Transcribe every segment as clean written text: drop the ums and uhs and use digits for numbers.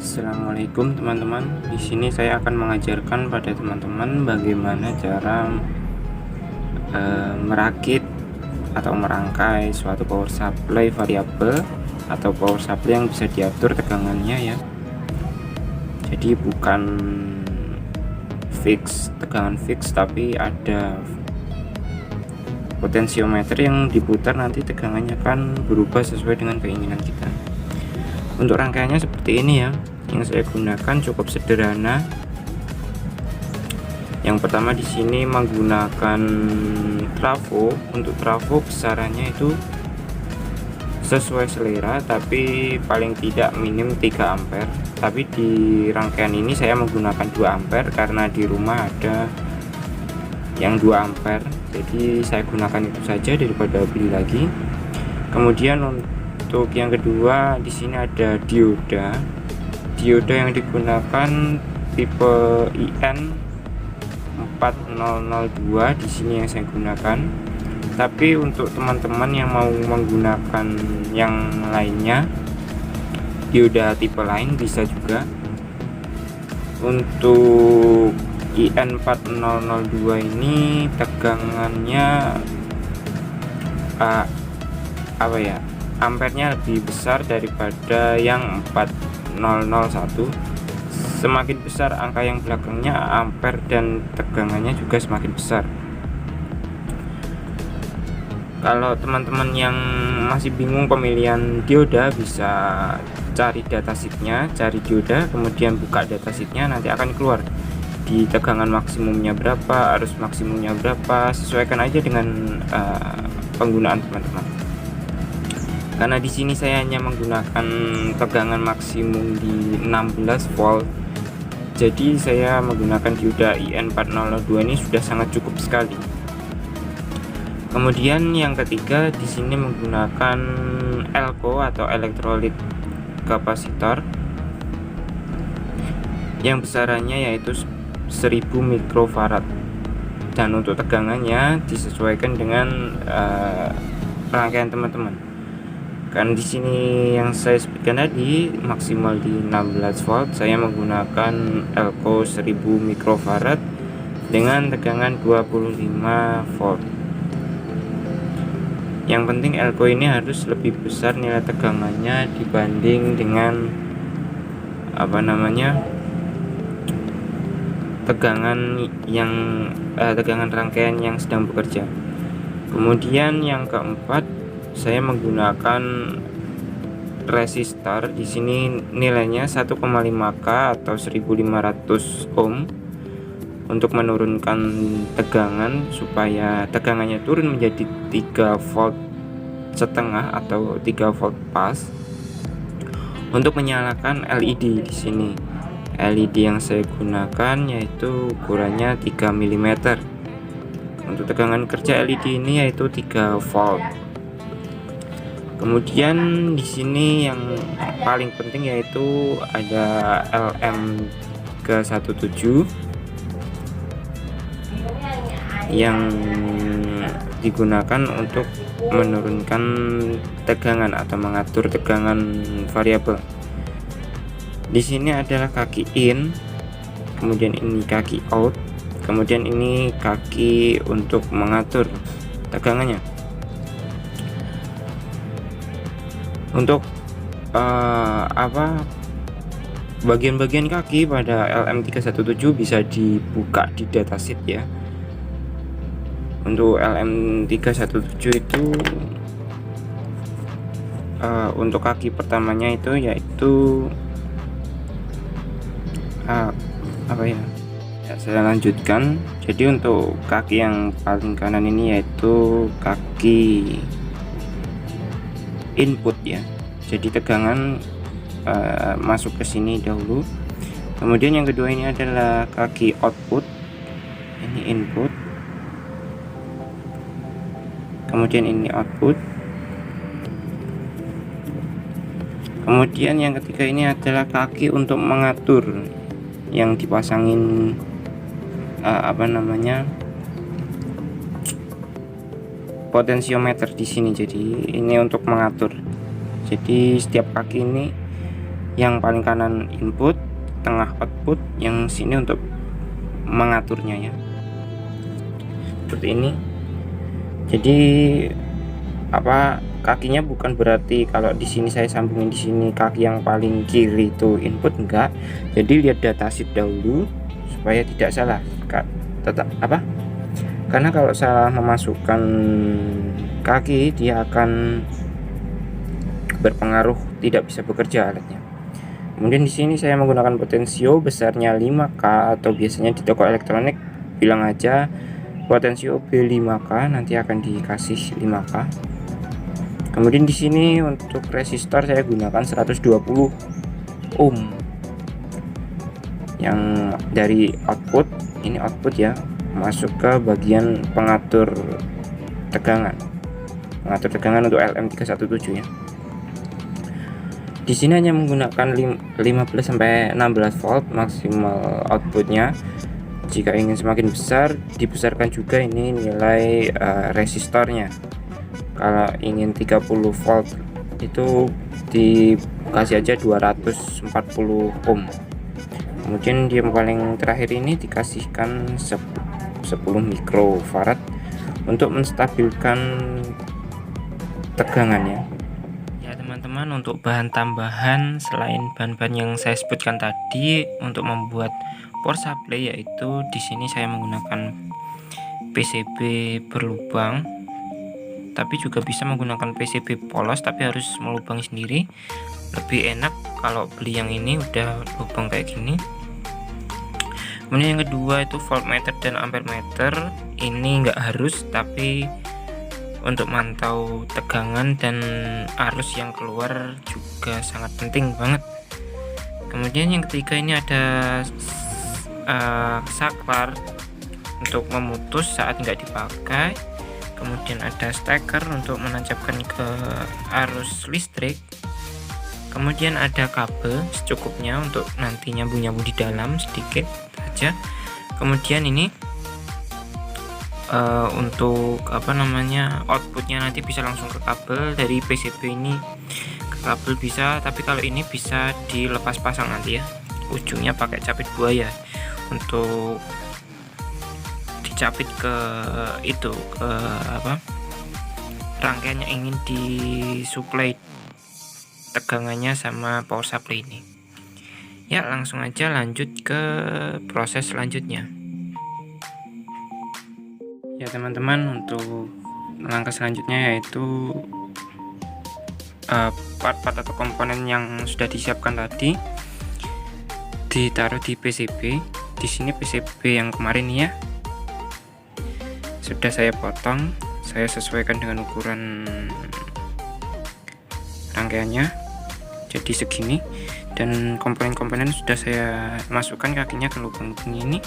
Assalamualaikum teman-teman. Di sini saya akan mengajarkan pada teman-teman bagaimana cara merakit atau merangkai suatu power supply variabel atau power supply yang bisa diatur tegangannya ya. Jadi bukan tegangan fix, tapi ada potensiometer yang diputar, nanti tegangannya akan berubah sesuai dengan keinginan kita. Untuk rangkaiannya seperti ini ya. Yang saya gunakan cukup sederhana. Yang pertama di sini menggunakan trafo. Untuk trafo besarannya itu sesuai selera, tapi paling tidak minim 3 ampere. Tapi di rangkaian ini saya menggunakan 2 ampere karena di rumah ada yang 2 ampere. Jadi saya gunakan itu saja daripada beli lagi. Kemudian untuk yang kedua di sini ada dioda. Dioda yang digunakan tipe IN 4002 di sini yang saya gunakan. Tapi untuk teman-teman yang mau menggunakan yang lainnya, dioda tipe lain bisa juga. Untuk IN 4002 ini tegangannya ampernya lebih besar daripada yang 4001. Semakin besar angka yang belakangnya, ampere dan tegangannya juga semakin besar. Kalau teman-teman yang masih bingung pemilihan dioda, bisa cari datasheetnya, cari dioda, kemudian buka datasheetnya, nanti akan keluar di tegangan maksimumnya berapa, arus maksimumnya berapa. Sesuaikan aja dengan penggunaan teman-teman. Karena di sini saya hanya menggunakan tegangan maksimum di 16 volt, jadi saya menggunakan dioda IN 4002 ini sudah sangat cukup sekali. Kemudian yang ketiga di sini menggunakan ELCO atau elektrolit kapasitor yang besarannya yaitu 1000 mikrofarad, dan untuk tegangannya disesuaikan dengan rangkaian teman-teman. Kan di sini yang saya sebutkan tadi maksimal di 16 volt, saya menggunakan ELCO 1000 mikrofarad dengan tegangan 25 volt. Yang penting ELCO ini harus lebih besar nilai tegangannya dibanding dengan tegangan rangkaian yang sedang bekerja. Kemudian yang keempat, saya menggunakan resistor. Di sini nilainya 1,5K atau 1500 ohm untuk menurunkan tegangan supaya tegangannya turun menjadi 3 volt setengah atau 3 volt pas. Untuk menyalakan LED di sini, LED yang saya gunakan yaitu ukurannya 3 mm. Untuk tegangan kerja LED ini yaitu 3 volt. Kemudian di sini yang paling penting yaitu ada LM317 yang digunakan untuk menurunkan tegangan atau mengatur tegangan variabel. Di sini adalah kaki in, kemudian ini kaki out, kemudian ini kaki untuk mengatur tegangannya. Untuk bagian-bagian kaki pada LM317 bisa dibuka di datasheet ya. Untuk LM317 itu untuk kaki pertamanya itu yaitu saya lanjutkan. Jadi untuk kaki yang paling kanan ini yaitu kaki input ya, jadi tegangan masuk ke sini dahulu. Kemudian yang kedua ini adalah kaki output, ini input, kemudian ini output. Kemudian yang ketiga ini adalah kaki untuk mengatur yang dipasangin potensiometer di sini. Jadi ini untuk mengatur. Jadi setiap kaki ini yang paling kanan input, tengah output, yang sini untuk mengaturnya ya, seperti ini. Jadi kakinya bukan berarti kalau di sini saya sambungin di sini kaki yang paling kiri itu input, enggak. Jadi lihat datasheet dahulu supaya tidak salah karena kalau salah memasukkan kaki dia akan berpengaruh, tidak bisa bekerja alatnya. Kemudian di sini saya menggunakan potensio besarnya 5K, atau biasanya di toko elektronik bilang aja potensio B5K, nanti akan dikasih 5K. Kemudian di sini untuk resistor saya gunakan 120 ohm yang dari output, ini output ya, masuk ke bagian pengatur tegangan untuk LM317 ya. Di sini hanya menggunakan 15 sampai 16 volt maksimal outputnya. Jika ingin semakin besar, dibesarkan juga ini nilai resistornya. Kalau ingin 30 volt itu dikasih aja 240 ohm. Kemudian dia paling terakhir ini dikasihkan 10 mikrofarad untuk menstabilkan tegangannya. Ya teman-teman, untuk bahan tambahan selain bahan-bahan yang saya sebutkan tadi untuk membuat power supply, yaitu di sini saya menggunakan PCB berlubang, tapi juga bisa menggunakan PCB polos tapi harus melubangi sendiri. Lebih enak kalau beli yang ini udah lubang kayak gini. Kemudian yang kedua itu voltmeter dan ampermeter. Ini enggak harus, tapi untuk mantau tegangan dan arus yang keluar juga sangat penting banget. Kemudian yang ketiga ini ada saklar untuk memutus saat nggak dipakai. Kemudian ada steker untuk menancapkan ke arus listrik. Kemudian ada kabel secukupnya untuk nanti nyambung-nyambung di dalam sedikit saja. Kemudian ini untuk outputnya nanti bisa langsung ke kabel dari PCB ini ke kabel bisa, tapi kalau ini bisa dilepas pasang nanti ya. Ujungnya pakai capit buaya untuk dicapit ke rangkaian yang ingin disuplai tegangannya sama power supply ini. Ya, langsung aja lanjut ke proses selanjutnya. Ya teman-teman, untuk langkah selanjutnya yaitu part-part atau komponen yang sudah disiapkan tadi ditaruh di PCB. Di sini PCB yang kemarin ya sudah saya potong, saya sesuaikan dengan ukuran rangkaiannya jadi segini, dan komponen-komponen sudah saya masukkan kakinya ke lubang-lubang ini.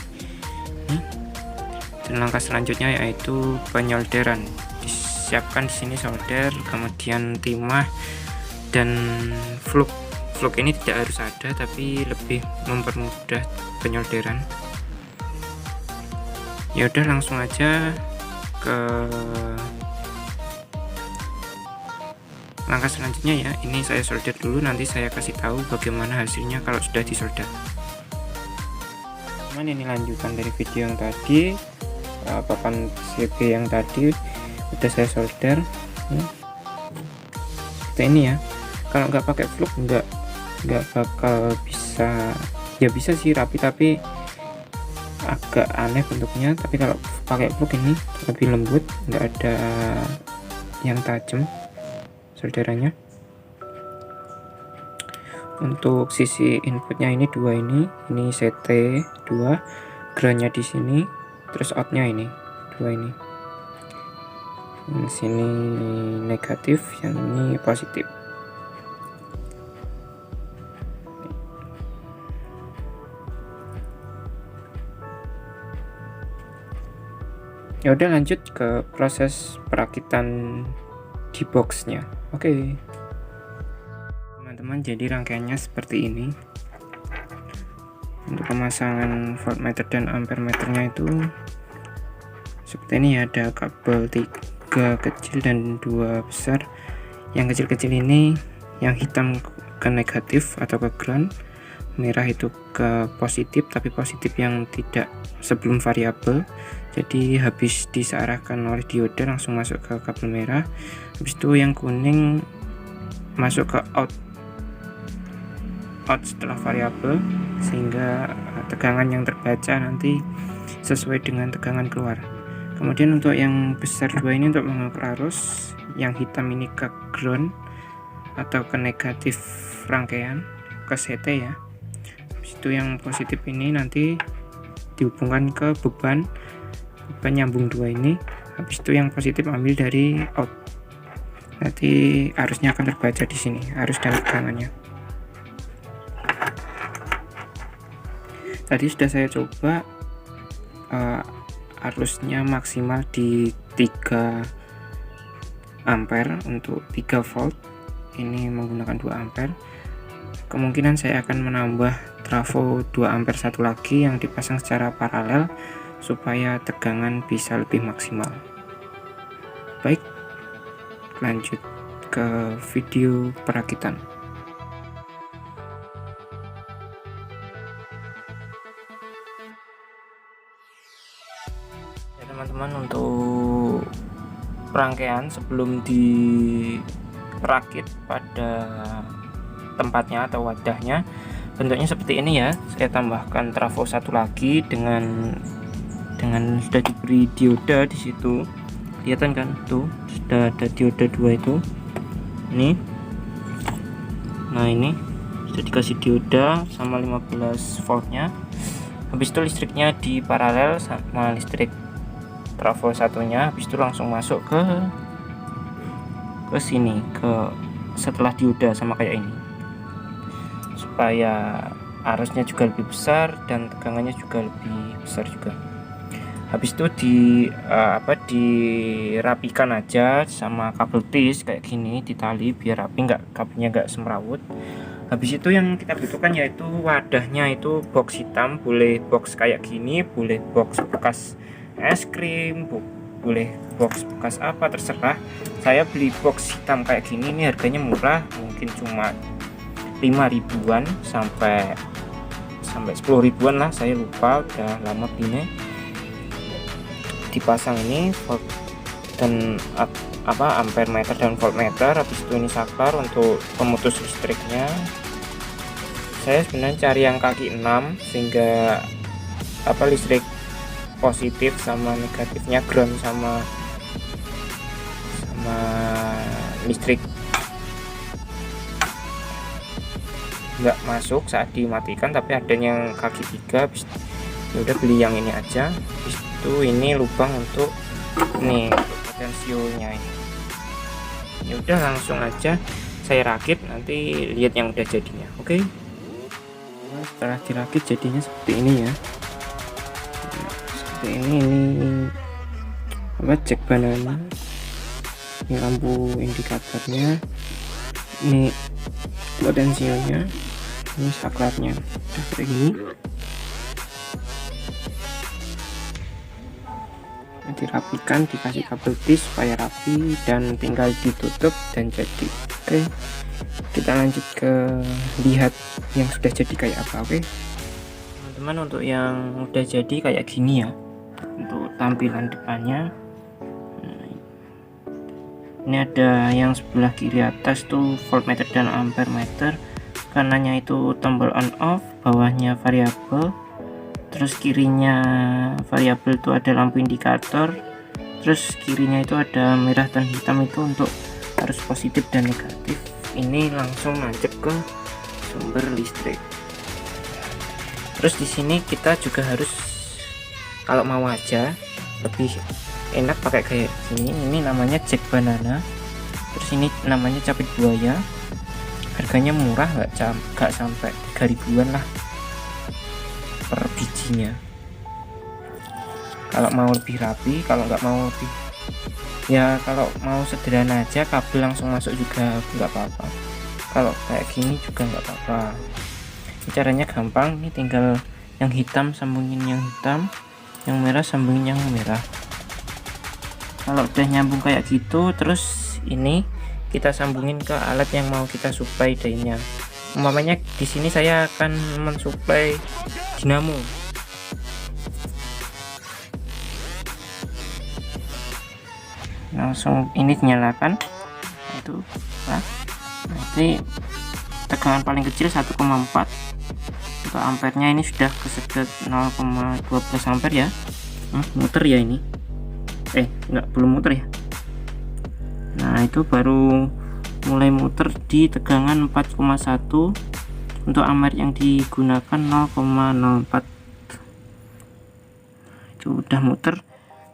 Dan langkah selanjutnya yaitu penyolderan. Disiapkan di sini solder, kemudian timah dan fluk. Fluk ini tidak harus ada, tapi lebih mempermudah penyolderan. Ya udah, langsung aja ke langkah selanjutnya ya. Ini saya solder dulu, nanti saya kasih tahu bagaimana hasilnya kalau sudah disolder. Ini lanjutan dari video yang tadi. Papan PCB yang tadi udah saya solder seperti ini ya. Kalau nggak pakai fluk nggak bakal bisa, ya bisa sih rapi tapi agak aneh bentuknya. Tapi kalau pakai fluk ini lebih lembut, nggak ada yang tajam solderannya. Untuk sisi inputnya ini dua, ini CT 2, groundnya di sini, terus outnya ini dua, ini sini negatif, yang ini positif. Ya udah, lanjut ke proses perakitan di boxnya. Oke teman-teman, jadi rangkaiannya seperti ini. Untuk pemasangan voltmeter dan ampermeternya itu seperti ini ya. Ada kabel 3 kecil dan 2 besar. Yang kecil-kecil ini, yang hitam ke negatif atau ke ground, merah itu ke positif, tapi positif yang tidak sebelum variabel. Jadi habis disearahkan oleh dioda langsung masuk ke kabel merah. Habis itu yang kuning masuk ke out setelah variabel, sehingga tegangan yang terbaca nanti sesuai dengan tegangan keluar. Kemudian untuk yang besar dua ini untuk mengukur arus, yang hitam ini ke ground atau ke negatif rangkaian, ke CT ya. Habis itu yang positif ini nanti dihubungkan ke beban nyambung dua ini. Habis itu yang positif ambil dari out, nanti arusnya akan terbaca di sini, arus dan tegangannya. Tadi sudah saya coba arusnya maksimal di 3 ampere untuk 3 volt, ini menggunakan 2 ampere. Kemungkinan saya akan menambah trafo 2 ampere satu lagi yang dipasang secara paralel supaya tegangan bisa lebih maksimal. Baik, lanjut ke video perakitan. Teman-teman, untuk rangkaian sebelum dirakit pada tempatnya atau wadahnya, bentuknya seperti ini ya. Saya tambahkan trafo satu lagi dengan sudah diberi dioda di situ, kelihatan kan tuh sudah ada dioda 2 itu ini. Nah ini sudah dikasih dioda sama 15 voltnya. Habis itu listriknya di paralel sama listrik trafo satunya. Habis itu langsung masuk ke sini, ke setelah dioda sama kayak ini, supaya arusnya juga lebih besar dan tegangannya juga lebih besar juga. Habis itu dirapikan aja sama kabel tis kayak gini, ditali biar rapi, kabelnya nggak semrawut. Habis itu yang kita butuhkan yaitu wadahnya, itu box hitam, boleh box kayak gini, boleh box bekas es krim, boleh box bekas apa, terserah. Saya beli box hitam kayak gini, ini harganya murah, mungkin cuma 5 ribuan sampai 10 ribuan lah, saya lupa, udah lama belinya. Dipasang ini volt dan ampere meter dan voltmeter. Habis itu ini saklar untuk pemutus listriknya. Saya sebenarnya cari yang kaki 6 sehingga listrik positif sama negatifnya, ground sama listrik nggak masuk saat dimatikan, tapi ada yang kaki 3. Ya udah beli yang ini aja. Habis itu ini lubang untuk ini potensionya ini. Ya udah langsung aja saya rakit, nanti lihat yang udah jadinya. Oke. Nah, setelah dirakit jadinya seperti ini ya. Ini cek banana, ini lampu indikatornya, ini potensionya, ini saklarnya. Udah kayak gini, dirapikan, dikasih kabel tis supaya rapi dan tinggal ditutup dan jadi. Oke, kita lanjut ke lihat yang sudah jadi kayak apa. Oke teman-teman, untuk yang udah jadi kayak gini ya, untuk tampilan depannya. Ini ada yang sebelah kiri atas tuh voltmeter dan ampere meter, kanannya itu tombol on off, bawahnya variabel, terus kirinya variabel itu ada lampu indikator, terus kirinya itu ada merah dan hitam, itu untuk arus positif dan negatif. Ini langsung nancep ke sumber listrik. Terus di sini kita juga harus, kalau mau aja lebih enak pakai kayak gini, ini namanya jack banana, terus ini namanya capit buaya. Harganya murah, nggak sampai 3 ribuan lah per bijinya. Kalau mau lebih rapi, kalau nggak mau lebih, ya kalau mau sederhana aja kabel langsung masuk juga nggak apa-apa. Kalau kayak gini juga nggak apa-apa. Caranya gampang, ini tinggal yang hitam sambungin yang hitam, yang merah sambungin yang merah. Kalau udah nyambung kayak gitu, terus ini kita sambungin ke alat yang mau kita supply dayanya. umpamanya di sini saya akan mensuplai dinamo. Langsung ini dinyalakan, itu nanti tegangan paling kecil 1,4. untuk ampernya ini sudah kesedot 0,12 ampere ya. Muter ya ini, enggak, belum muter ya. Nah itu baru mulai muter di tegangan 4,1. untuk ampere yang digunakan 0,04. Itu udah muter,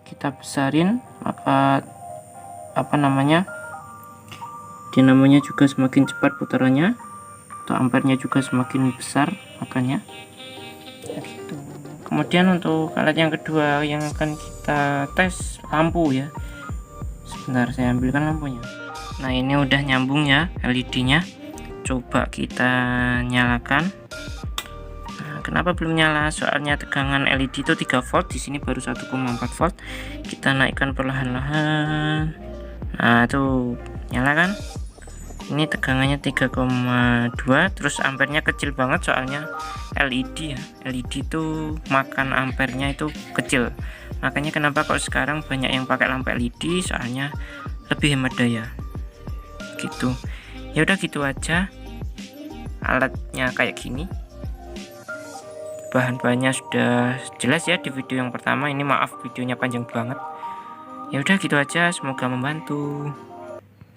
kita besarin, maka dinamonya juga semakin cepat putarannya, untuk ampernya juga semakin besar makanya gitu. Kemudian untuk alat yang kedua yang akan kita tes, lampu ya. Sebentar, saya ambilkan lampunya. Nah ini udah nyambung ya LED nya, coba kita nyalakan. Nah, kenapa belum nyala? Soalnya tegangan LED itu 3 volt, di sini baru 1,4 volt. Kita naikkan perlahan-lahan. Nah tuh nyala kan, ini tegangannya 3,2, terus ampernya kecil banget soalnya LED ya. LED itu makan ampernya itu kecil, makanya kenapa kok sekarang banyak yang pakai lampu LED, soalnya lebih hemat daya gitu. Ya udah gitu aja, alatnya kayak gini, bahan-bahannya sudah jelas ya di video yang pertama ini. Maaf videonya panjang banget. Ya udah gitu aja, semoga membantu.